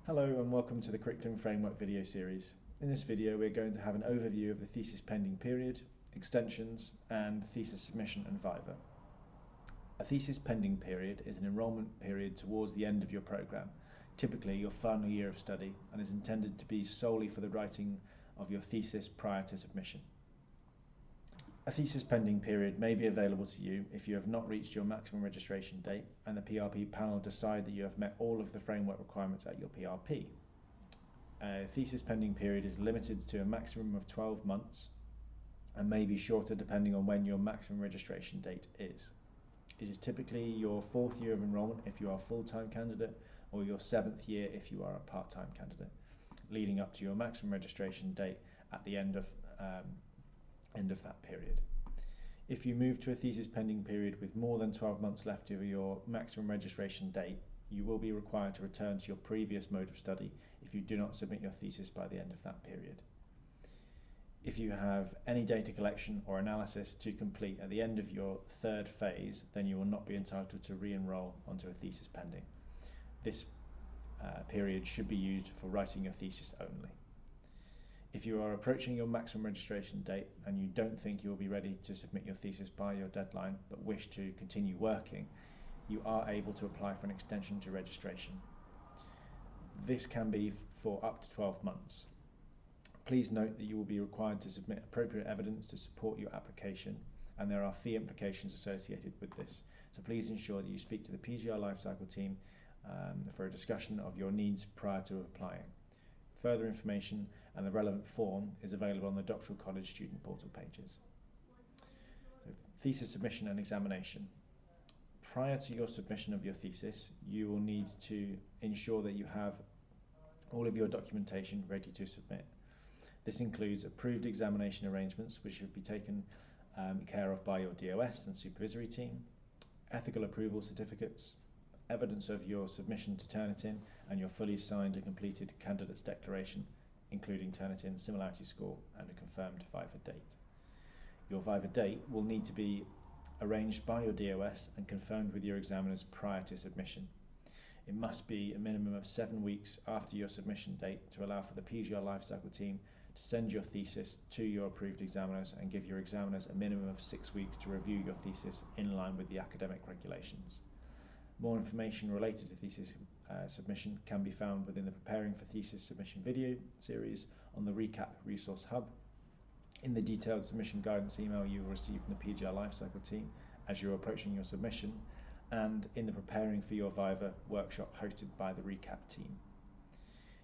Hello and welcome to the Curriculum Framework video series. In this video we're going to have an overview of the thesis pending period, extensions and thesis submission and Viva. A thesis pending period is an enrolment period towards the end of your programme, typically your final year of study, and is intended to be solely for the writing of your thesis prior to submission. A thesis pending period may be available to you if you have not reached your maximum registration date and the PRP panel decide that you have met all of the framework requirements at your PRP. A thesis pending period is limited to a maximum of 12 months and may be shorter depending on when your maximum registration date is. It is typically your 4th year of enrolment if you are a full-time candidate or your 7th year if you are a part-time candidate, leading up to your maximum registration date at the end of that period. If you move to a thesis pending period with more than 12 months left of your maximum registration date, you will be required to return to your previous mode of study if you do not submit your thesis by the end of that period. If you have any data collection or analysis to complete at the end of your 3rd phase, then you will not be entitled to re-enroll onto a thesis pending. This period should be used for writing your thesis only. If you are approaching your maximum registration date and you don't think you will be ready to submit your thesis by your deadline but wish to continue working, you are able to apply for an extension to registration. This can be for up to 12 months. Please note that you will be required to submit appropriate evidence to support your application, and there are fee implications associated with this, so please ensure that you speak to the PGR Lifecycle team for a discussion of your needs prior to applying. Further information and the relevant form is available on the Doctoral College student portal pages. Thesis submission and examination. Prior to your submission of your thesis, you will need to ensure that you have all of your documentation ready to submit. This includes approved examination arrangements which should be taken care of by your DOS and supervisory team, ethical approval certificates, evidence of your submission to Turnitin and your fully signed and completed candidate's declaration, including Turnitin similarity score and a confirmed Viva date. Your Viva date will need to be arranged by your DOS and confirmed with your examiners prior to submission. It must be a minimum of 7 weeks after your submission date to allow for the PGR Lifecycle team to send your thesis to your approved examiners and give your examiners a minimum of 6 weeks to review your thesis in line with the academic regulations. More information related to thesis submission can be found within the Preparing for Thesis Submission video series on the Recap Resource Hub, in the detailed submission guidance email you will receive from the PGR Lifecycle team as you're approaching your submission, and in the Preparing for Your Viva workshop hosted by the Recap team.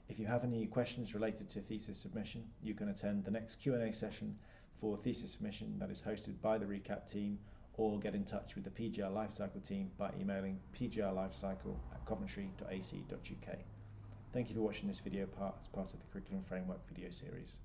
If you have any questions related to thesis submission, you can attend the next Q&A session for thesis submission that is hosted by the Recap team, or get in touch with the PGR Lifecycle team by emailing pgrlifecycle@coventry.ac.uk. Thank you for watching this video as part of the Curriculum Framework video series.